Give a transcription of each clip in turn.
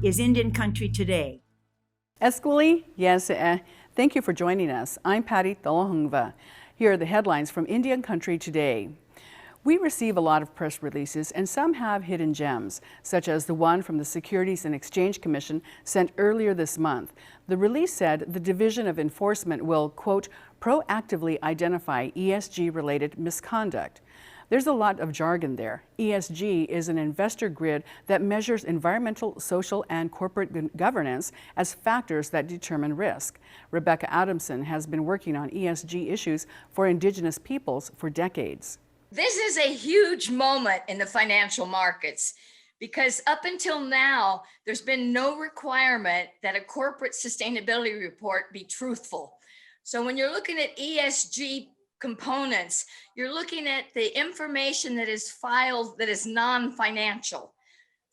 is Indian Country Today. Eskwili, yes, thank you for joining us. I'm Patty Thalahungva. Here are the headlines from Indian Country Today. We receive a lot of press releases, and some have hidden gems, such as the one from the Securities and Exchange Commission sent earlier this month. The release said the Division of Enforcement will, quote, proactively identify ESG-related misconduct. There's a lot of jargon there. ESG is an investor grid that measures environmental, social, and corporate governance as factors that determine risk. Rebecca Adamson has been working on ESG issues for Indigenous peoples for decades. This is a huge moment in the financial markets because up until now, there's been no requirement that a corporate sustainability report be truthful. So when you're looking at ESG components, you're looking at the information that is filed that is non-financial.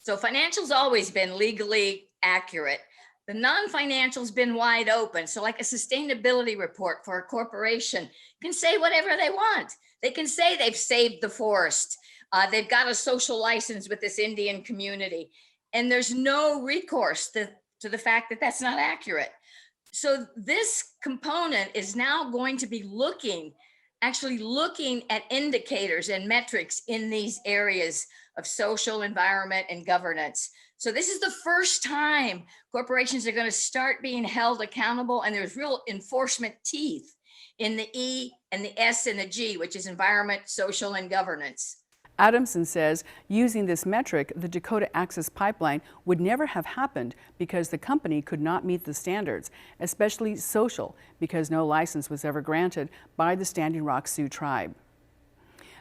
So financial's always been legally accurate. The non-financial's been wide open. So like a sustainability report for a corporation can say whatever they want. They can say they've saved the forest. They've got a social license with this Indian community. And there's no recourse to the fact that that's not accurate. So this component is now going to be actually looking at indicators and metrics in these areas of social, environment, and governance. So this is the first time corporations are going to start being held accountable, and there's real enforcement teeth in the E and the S and the G, which is environment, social, and governance. Adamson says using this metric, the Dakota Access Pipeline would never have happened because the company could not meet the standards, especially social, because no license was ever granted by the Standing Rock Sioux tribe.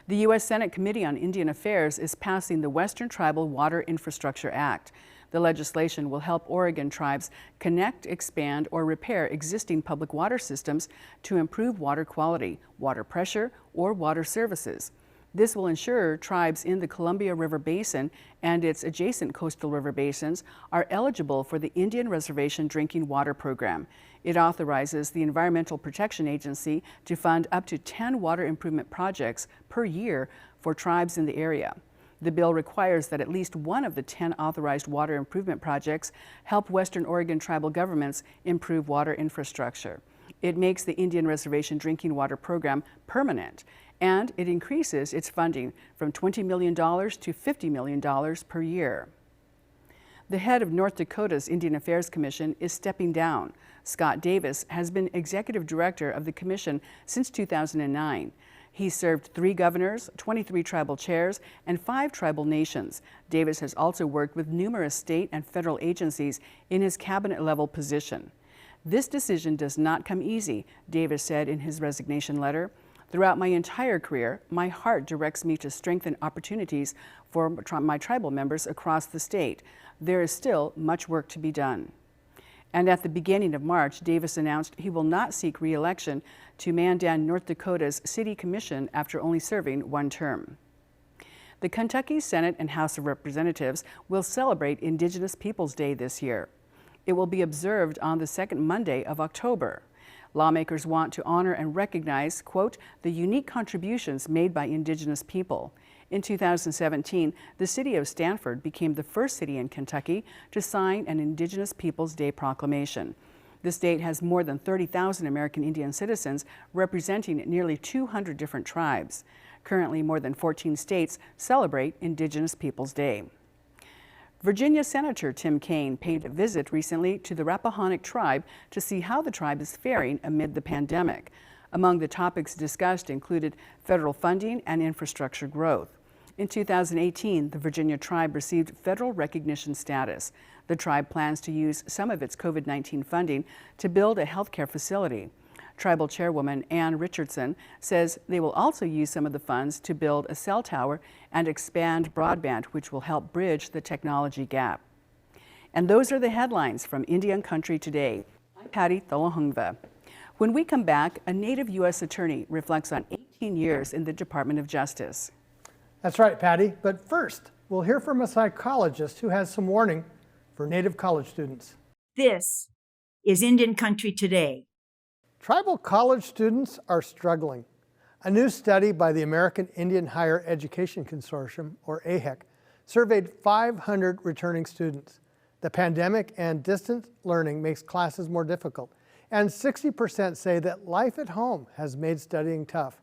The U.S. Senate Committee on Indian Affairs is passing the Western Tribal Water Infrastructure Act. The legislation will help Oregon tribes connect, expand, or repair existing public water systems to improve water quality, water pressure, or water services. This will ensure tribes in the Columbia River Basin and its adjacent coastal river basins are eligible for the Indian Reservation Drinking Water Program. It authorizes the Environmental Protection Agency to fund up to 10 water improvement projects per year for tribes in the area. The bill requires that at least one of the 10 authorized water improvement projects help Western Oregon tribal governments improve water infrastructure. It makes the Indian Reservation Drinking Water Program permanent, and it increases its funding from $20 million to $50 million per year. The head of North Dakota's Indian Affairs Commission is stepping down. Scott Davis has been executive director of the commission since 2009. He served 3 governors, 23 tribal chairs, and 5 tribal nations. Davis has also worked with numerous state and federal agencies in his cabinet-level position. This decision does not come easy, Davis said in his resignation letter. Throughout my entire career, my heart directs me to strengthen opportunities for my tribal members across the state. There is still much work to be done. And at the beginning of March, Davis announced he will not seek re-election to Mandan, North Dakota's City Commission after only serving 1 term. The Kentucky Senate and House of Representatives will celebrate Indigenous Peoples Day this year. It will be observed on the second Monday of October. Lawmakers want to honor and recognize, quote, the unique contributions made by Indigenous people. In 2017, the city of Stanford became the first city in Kentucky to sign an Indigenous Peoples Day proclamation. The state has more than 30,000 American Indian citizens representing nearly 200 different tribes. Currently, more than 14 states celebrate Indigenous Peoples Day. Virginia Senator Tim Kaine paid a visit recently to the Rappahannock tribe to see how the tribe is faring amid the pandemic. Among the topics discussed included federal funding and infrastructure growth. In 2018, the Virginia tribe received federal recognition status. The tribe plans to use some of its COVID-19 funding to build a healthcare facility. Tribal Chairwoman Ann Richardson says they will also use some of the funds to build a cell tower and expand broadband, which will help bridge the technology gap. And those are the headlines from Indian Country Today. I'm Patty Thalahungva. When we come back, a Native U.S. attorney reflects on 18 years in the Department of Justice. That's right, Patty. But first, we'll hear from a psychologist who has some warning for Native college students. This is Indian Country Today. Tribal college students are struggling. A new study by the American Indian Higher Education Consortium, or AHEC, surveyed 500 returning students. The pandemic and distance learning makes classes more difficult, and 60% say that life at home has made studying tough.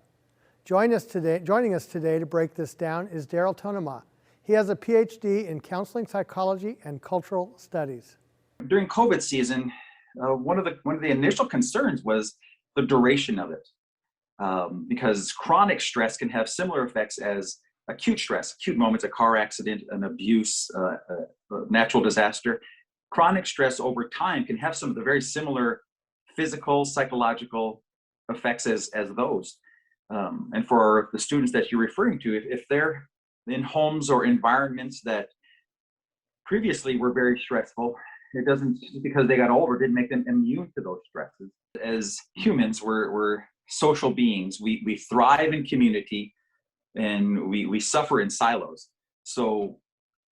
Joining us today to break this down is Daryl Tonema. He has a PhD in counseling psychology and cultural studies. During COVID season, one of the initial concerns was the duration of it, because chronic stress can have similar effects as acute stress, acute moments, a car accident, an abuse, a natural disaster. Chronic stress over time can have some of the very similar physical, psychological effects as those. And for the students that you're referring to, if they're in homes or environments that previously were very stressful, it doesn't, just because they got older, didn't make them immune to those stresses. As humans, we're social beings. We thrive in community, and we suffer in silos. So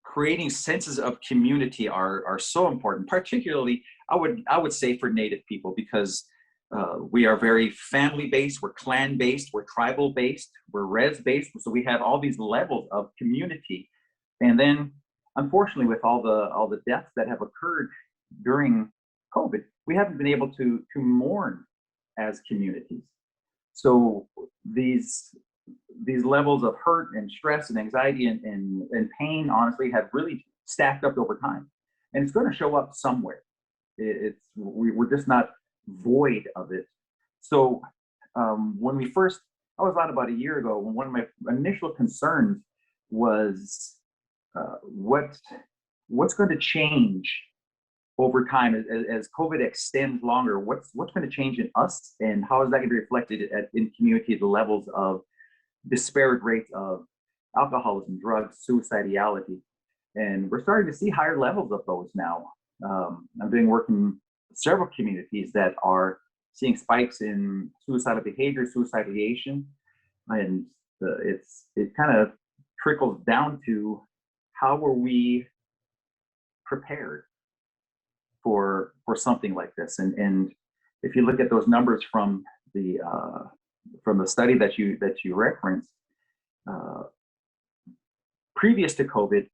creating senses of community are so important, particularly I would say for Native people, because we are very family-based, we're clan-based, we're tribal-based, we're res-based. So we have all these levels of community. And then, unfortunately, with all the deaths that have occurred during COVID, we haven't been able to mourn as communities. So these levels of hurt and stress and anxiety and pain, honestly, have really stacked up over time. And it's going to show up somewhere. We're just not void of it. So when I was on about a year ago, when one of my initial concerns was what's going to change over time as COVID extends longer. What's going to change in us, and how is that going to be reflected in community, the levels of disparate rates of alcoholism, drugs, suicidality. And we're starting to see higher levels of those now. I'm doing work in several communities that are seeing spikes in suicidal behavior, suicidation, and it kind of trickles down to how were we prepared for something like this. And if you look at those numbers from the study that you referenced, previous to COVID,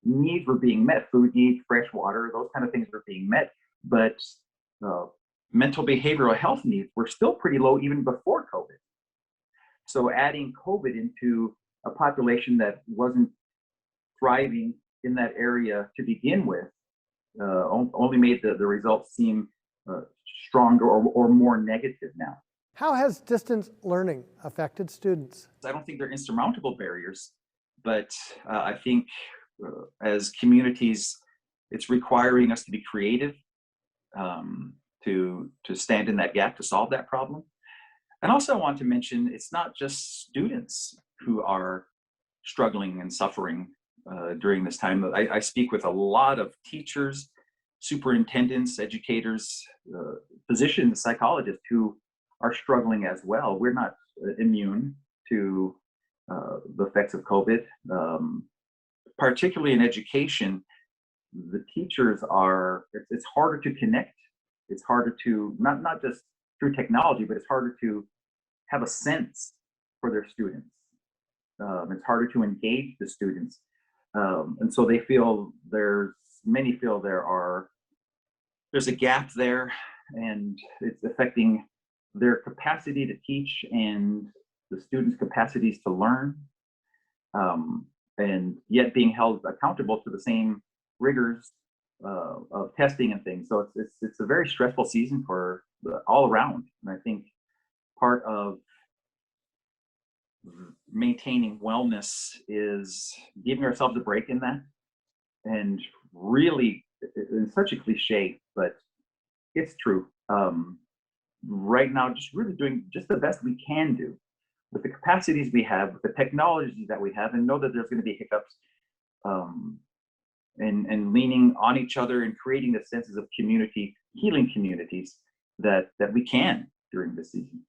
needs were being met, food needs, fresh water, those kind of things were being met, but mental behavioral health needs were still pretty low even before COVID. So adding COVID into a population that wasn't thriving in that area to begin with only made the results seem stronger or more negative now. How has distance learning affected students? I don't think they're insurmountable barriers, but I think as communities, it's requiring us to be creative, to stand in that gap to solve that problem. And also I want to mention, it's not just students who are struggling and suffering during this time. I speak with a lot of teachers, superintendents, educators, physicians, psychologists who are struggling as well. We're not immune to the effects of COVID. Particularly in education, the teachers it's harder to connect. It's harder to, not just through technology, but it's harder to have a sense for their students. It's harder to engage the students. And so they feel many feel there's a gap there, and it's affecting their capacity to teach and the students' capacities to learn, and yet being held accountable to the same rigors of testing and things. So it's a very stressful season for all around. And I think part of maintaining wellness is giving ourselves a break in that. And really, it's such a cliche, but it's true. Right now, just really doing just the best we can do with the capacities we have, with the technologies that we have, and know that there's going to be hiccups, and leaning on each other and creating the senses of community, healing communities that we can during this season.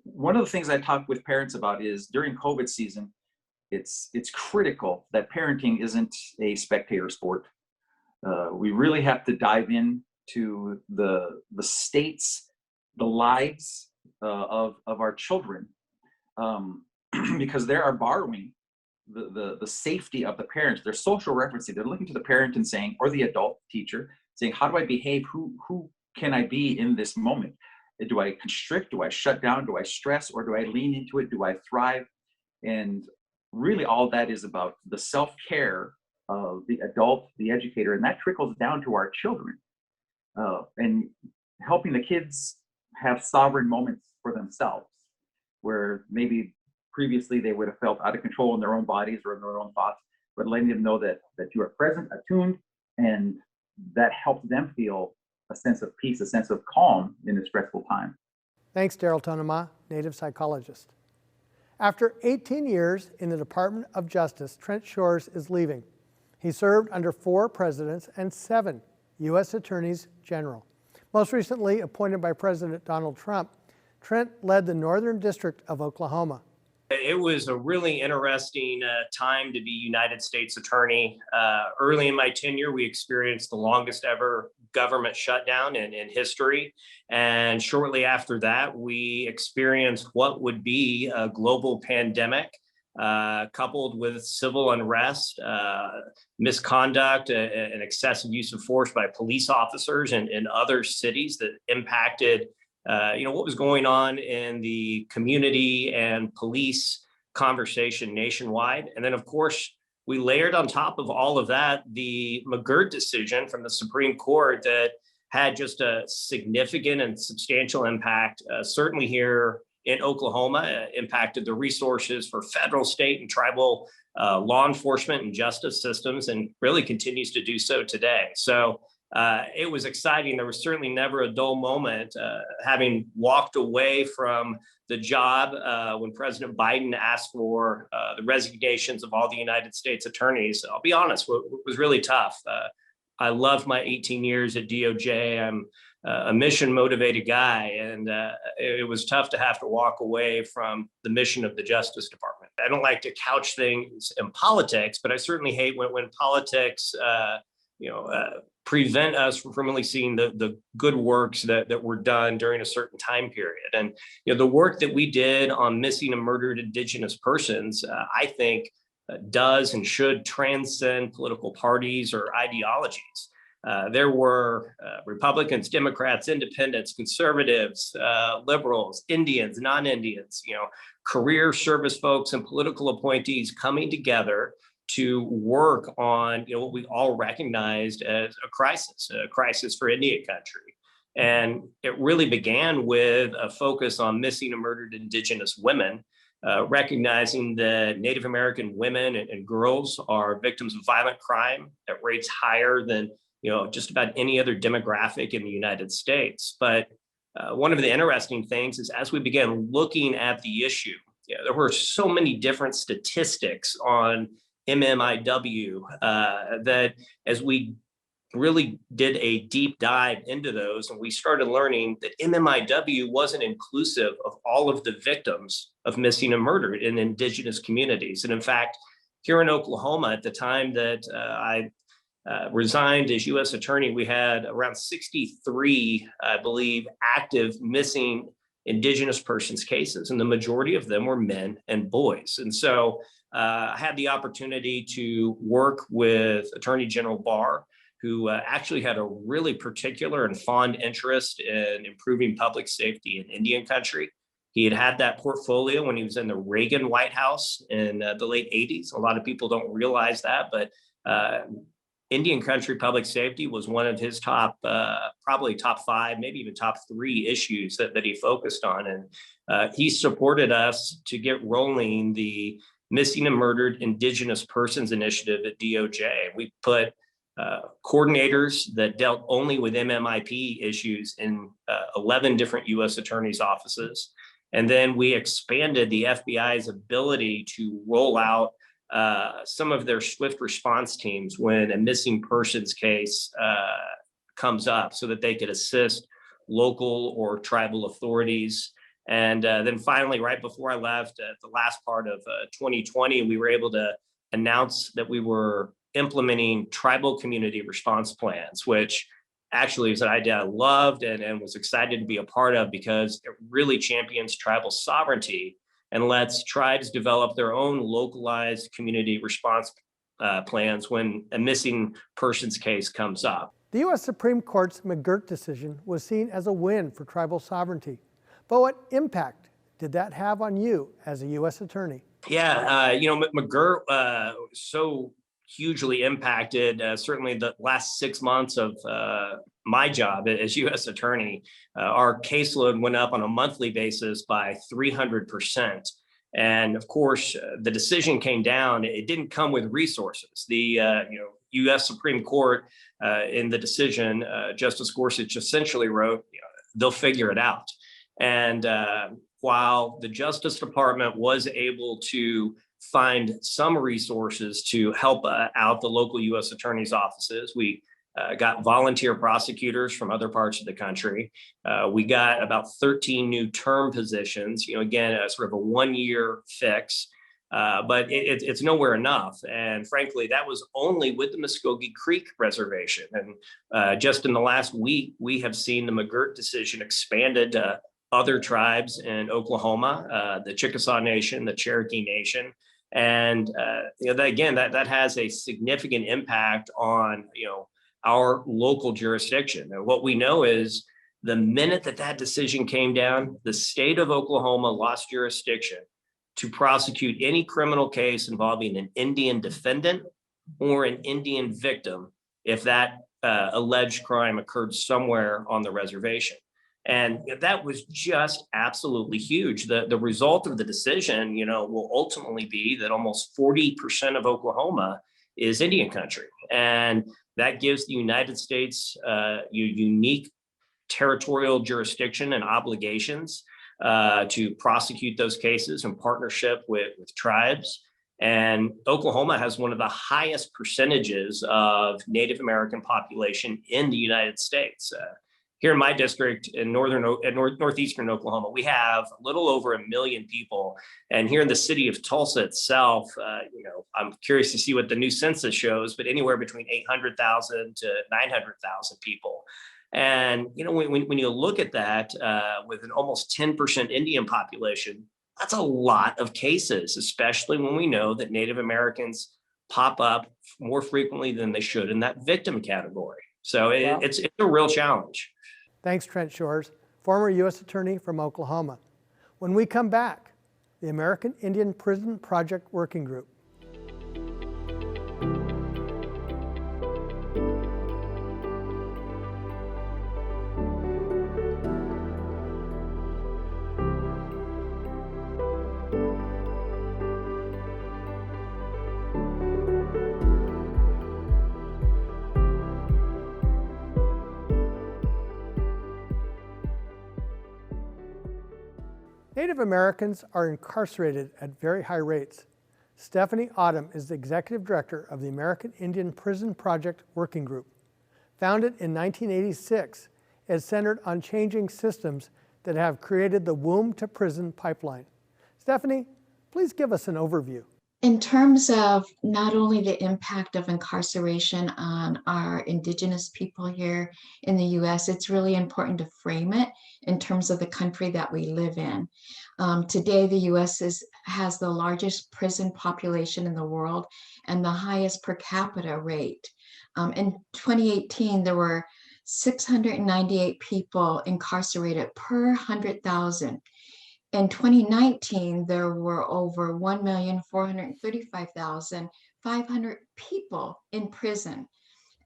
One of the things I talk with parents about is during COVID season, it's critical that parenting isn't a spectator sport. We really have to dive in to the states, the lives of our children, because they are borrowing the safety of the parents, their social referencing. They're looking to the parent and saying, or the adult teacher, saying, how do I behave? Who can I be in this moment? Do I constrict? Do I shut down? Do I stress? Or do I lean into it? Do I thrive? And really all that is about the self-care of the adult, the educator, and that trickles down to our children, and helping the kids have sovereign moments for themselves, where maybe previously they would have felt out of control in their own bodies or in their own thoughts, but letting them know that you are present, attuned, and that helps them feel a sense of peace, a sense of calm in a stressful time. Thanks, Daryl Tonema, Native psychologist. After 18 years in the Department of Justice, Trent Shores is leaving. He served under 4 presidents and 7 U.S. Attorneys General. Most recently appointed by President Donald Trump, Trent led the Northern District of Oklahoma. It was a really interesting time to be United States Attorney. Early in my tenure, we experienced the longest ever government shutdown in history. And shortly after that, we experienced what would be a global pandemic, coupled with civil unrest, misconduct, and excessive use of force by police officers in other cities that impacted what was going on in the community and police conversation nationwide. And then, of course, we layered on top of all of that the McGirt decision from the Supreme Court that had just a significant and substantial impact, certainly here in Oklahoma, impacted the resources for federal, state, and tribal law enforcement and justice systems, and really continues to do so today. So it was exciting. There was certainly never a dull moment. Having walked away from the job when President Biden asked for the resignations of all the United States attorneys, I'll be honest, it was really tough. I loved my 18 years at DOJ. I'm a mission motivated guy, and it was tough to have to walk away from the mission of the Justice Department. I don't like to couch things in politics, but I certainly hate when politics prevent us from really seeing the good works that were done during a certain time period. And the work that we did on missing and murdered Indigenous persons, I think does and should transcend political parties or ideologies. There were Republicans, Democrats, independents, conservatives, liberals, Indians, non-Indians, career service folks and political appointees coming together to work on what we all recognized as a crisis for Indian country. And it really began with a focus on missing and murdered Indigenous women, recognizing that Native American women and girls are victims of violent crime at rates higher than just about any other demographic in the United States. But one of the interesting things is, as we began looking at the issue, there were so many different statistics on MMIW that as we really did a deep dive into those, and we started learning that MMIW wasn't inclusive of all of the victims of missing and murdered in Indigenous communities. And in fact, here in Oklahoma, at the time that I resigned as U.S. Attorney, we had around 63, I believe, active missing Indigenous persons cases, and the majority of them were men and boys. And so I had the opportunity to work with Attorney General Barr, who actually had a really particular and fond interest in improving public safety in Indian country. He had that portfolio when he was in the Reagan White House in the late 80s. A lot of people don't realize that, but Indian country public safety was one of his top, probably top 5, maybe even top 3 issues that he focused on. And he supported us to get rolling the Missing and Murdered Indigenous Persons Initiative at DOJ. We put coordinators that dealt only with MMIP issues in 11 different U.S. attorneys' offices. And then we expanded the FBI's ability to roll out some of their swift response teams when a missing persons case comes up, so that they could assist local or tribal authorities. And then finally, right before I left, at the last part of 2020, we were able to announce that we were implementing tribal community response plans, which actually is an idea I loved and was excited to be a part of, because it really champions tribal sovereignty and lets tribes develop their own localized community response plans when a missing persons case comes up. The U.S. Supreme Court's McGirt decision was seen as a win for tribal sovereignty. But what impact did that have on you as a U.S. attorney? Yeah, McGirt so hugely impacted certainly the last 6 months of my job as U.S. attorney. Our caseload went up on a monthly basis by 300%. And of course, the decision came down. It didn't come with resources. The U.S. Supreme Court in the decision, Justice Gorsuch essentially wrote, they'll figure it out. And while the Justice Department was able to find some resources to help out the local U.S. attorney's offices, we got volunteer prosecutors from other parts of the country. We got about 13 new term positions, again, sort of a 1-year fix, but it's nowhere enough. And frankly, that was only with the Muskogee Creek Reservation. And just in the last week, we have seen the McGirt decision expanded to other tribes in Oklahoma, the Chickasaw Nation, the Cherokee Nation. And that has a significant impact on, our local jurisdiction. And what we know is the minute that decision came down, the state of Oklahoma lost jurisdiction to prosecute any criminal case involving an Indian defendant or an Indian victim if that alleged crime occurred somewhere on the reservation. And that was just absolutely huge. The result of the decision, will ultimately be that almost 40% of Oklahoma is Indian country. And that gives the United States unique territorial jurisdiction and obligations to prosecute those cases in partnership with tribes. And Oklahoma has one of the highest percentages of Native American population in the United States. Here in my district in northeastern Oklahoma, we have a little over 1 million people. And here in the city of Tulsa itself, I'm curious to see what the new census shows, but anywhere between 800,000 to 900,000 people. And, when you look at that with an almost 10% Indian population, that's a lot of cases, especially when we know that Native Americans pop up more frequently than they should in that victim category. So it's a real challenge. Thanks, Trent Shores, former U.S. Attorney from Oklahoma. When we come back, the American Indian Prison Project Working Group. Native Americans are incarcerated at very high rates. Stephanie Autumn is the Executive Director of the American Indian Prison Project Working Group. Founded in 1986, it is centered on changing systems that have created the womb-to-prison pipeline. Stephanie, please give us an overview. In terms of not only the impact of incarceration on our Indigenous people here in the U.S., it's really important to frame it in terms of the country that we live in. Today, the U.S. has the largest prison population in the world and the highest per capita rate. In 2018, there were 698 people incarcerated per 100,000. In 2019, there were over 1,435,500 people in prison.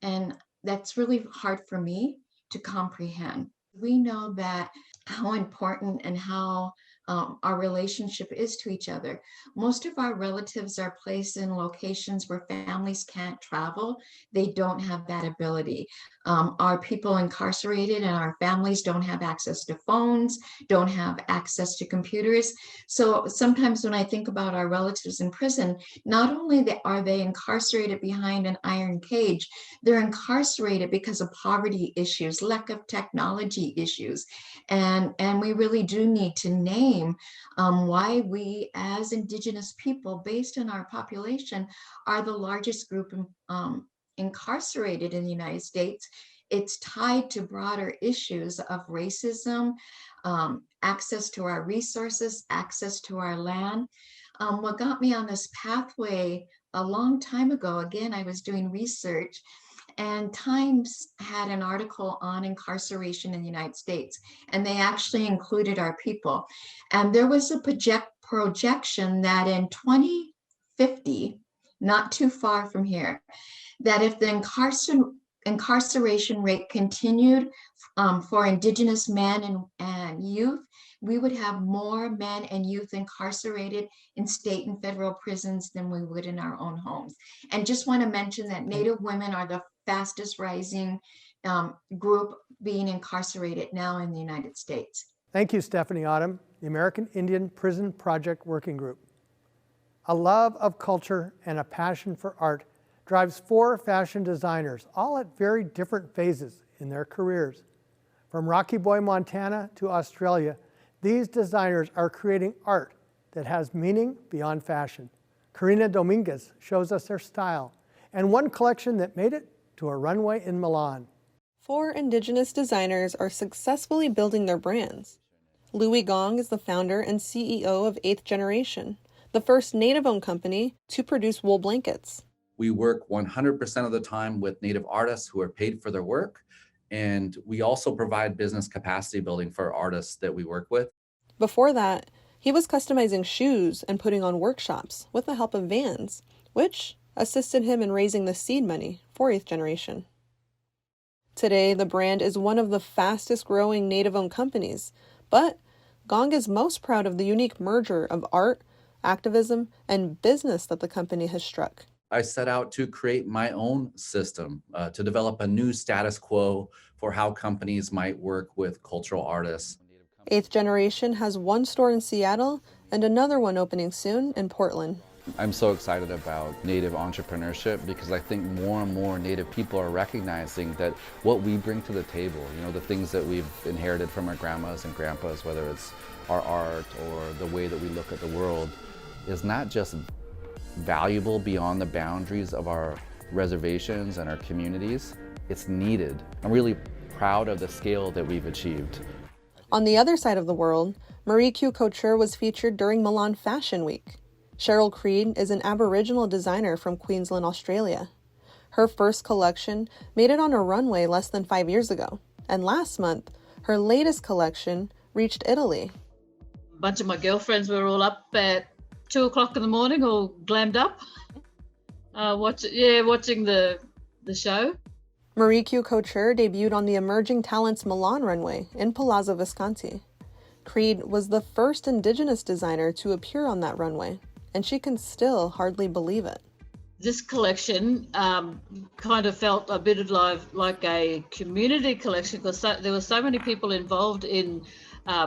And that's really hard for me to comprehend. We know that how important and how our relationship is to each other. Most of our relatives are placed in locations where families can't travel. They don't have that ability. Our people incarcerated and our families don't have access to phones, don't have access to computers. So sometimes when I think about our relatives in prison, not only are they incarcerated behind an iron cage, they're incarcerated because of poverty issues, lack of technology issues. And we really do need to name why we as Indigenous people, based on our population, are the largest group incarcerated in the United States. It's tied to broader issues of racism, access to our resources, access to our land. What got me on this pathway a long time ago, again, I was doing research, And Times had an article on incarceration in the United States, and they actually included our people. And there was a projection that in 2050, not too far from here, that if the incarceration rate continued for Indigenous men and youth, we would have more men and youth incarcerated in state and federal prisons than we would in our own homes. And just want to mention that Native women are the fastest rising group being incarcerated now in the United States. Thank you, Stephanie Autumn, the American Indian Prison Project Working Group. A love of culture and a passion for art drives 4 fashion designers, all at very different phases in their careers. From Rocky Boy, Montana to Australia, these designers are creating art that has meaning beyond fashion. Karina Dominguez shows us their style and one collection that made it to a runway in Milan. 4 Indigenous designers are successfully building their brands. Louis Gong is the founder and CEO of 8th Generation, the first Native-owned company to produce wool blankets. We work 100% of the time with Native artists who are paid for their work. And we also provide business capacity building for artists that we work with. Before that, he was customizing shoes and putting on workshops with the help of vans, which assisted him in raising the seed money for 8th Generation. Today, the brand is one of the fastest growing Native-owned companies, but Gong is most proud of the unique merger of art, activism, and business that the company has struck. I set out to create my own system, to develop a new status quo for how companies might work with cultural artists. 8th Generation has one store in Seattle and another one opening soon in Portland. I'm so excited about Native entrepreneurship because I think more and more Native people are recognizing that what we bring to the table, the things that we've inherited from our grandmas and grandpas, whether it's our art or the way that we look at the world, is not just valuable beyond the boundaries of our reservations and our communities. It's needed. I'm really proud of the scale that we've achieved. On the other side of the world, Marie Q Couture was featured during Milan Fashion Week. Cheryl Creed is an Aboriginal designer from Queensland, Australia. Her first collection made it on a runway less than 5 years ago, and last month, her latest collection reached Italy. A bunch of my girlfriends were all up at 2 o'clock in the morning, all glammed up, watching the show. Marie Q Couture debuted on the Emerging Talents Milan runway in Palazzo Visconti. Creed was the first Indigenous designer to appear on that runway, and she can still hardly believe it. This collection kind of felt a bit like a community collection because there were so many people involved in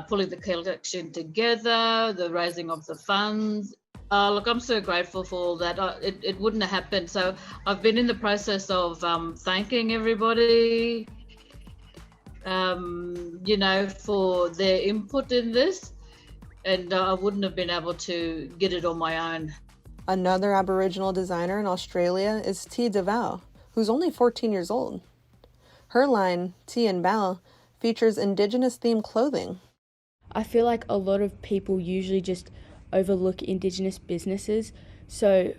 pulling the collection together, the raising of the funds. Look, I'm so grateful for all that. It wouldn't have happened. So I've been in the process of thanking everybody, for their input in this. And I wouldn't have been able to get it on my own. Another Aboriginal designer in Australia is T. DeVal, who's only 14 years old. Her line, T and Bal, features Indigenous-themed clothing. I feel like a lot of people usually just overlook Indigenous businesses. So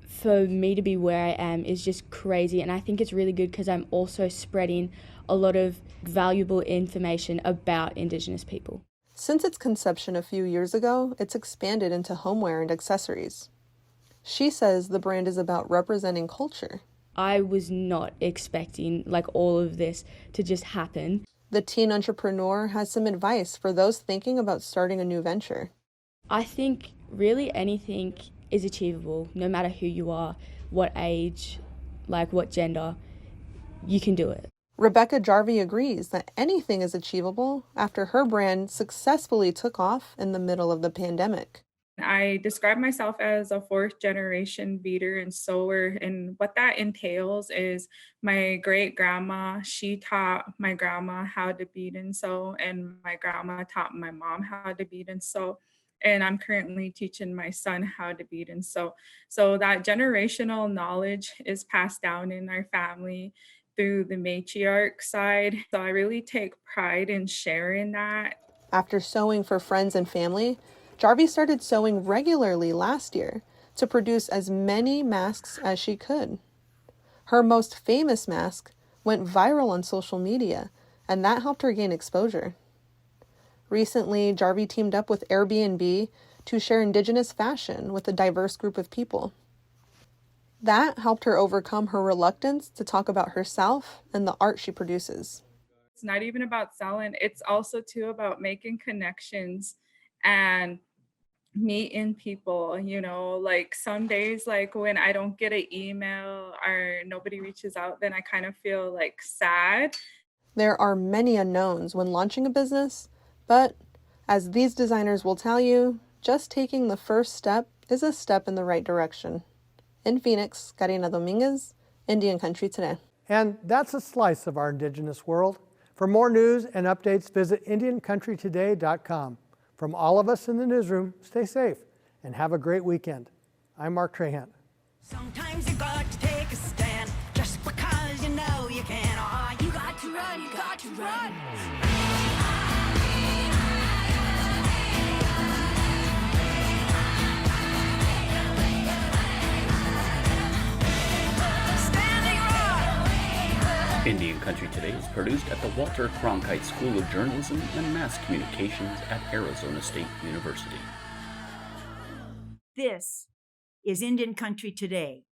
for me to be where I am is just crazy. And I think it's really good because I'm also spreading a lot of valuable information about Indigenous people. Since its conception a few years ago, it's expanded into homeware and accessories. She says the brand is about representing culture. I was not expecting all of this to just happen. The teen entrepreneur has some advice for those thinking about starting a new venture. I think really anything is achievable, no matter who you are, what age, what gender, you can do it. Rebecca Jarvie agrees that anything is achievable after her brand successfully took off in the middle of the pandemic. I describe myself as a 4th generation beater and sewer, and what that entails is my great grandma, she taught my grandma how to bead and sew, and my grandma taught my mom how to bead and sew, and I'm currently teaching my son how to bead and sew. So that generational knowledge is passed down in our family through the matriarch side. So I really take pride in sharing that. After sewing for friends and family, Jarvie started sewing regularly last year to produce as many masks as she could. Her most famous mask went viral on social media, and that helped her gain exposure. Recently, Jarvie teamed up with Airbnb to share Indigenous fashion with a diverse group of people. That helped her overcome her reluctance to talk about herself and the art she produces. It's not even about selling. It's also too about making connections and meeting people, like some days, like when I don't get an email or nobody reaches out, then I kind of feel like sad. There are many unknowns when launching a business, but as these designers will tell you, just taking the first step is a step in the right direction. In Phoenix, Karina Dominguez, Indian Country Today. And that's a slice of our Indigenous world. For more news and updates, visit IndianCountryToday.com. From all of us in the newsroom, stay safe and have a great weekend. I'm Mark Trahant. Sometimes you got to take a stand just because you know you can. Oh, you got to run, you got to run. Indian Country Today is produced at the Walter Cronkite School of Journalism and Mass Communications at Arizona State University. This is Indian Country Today.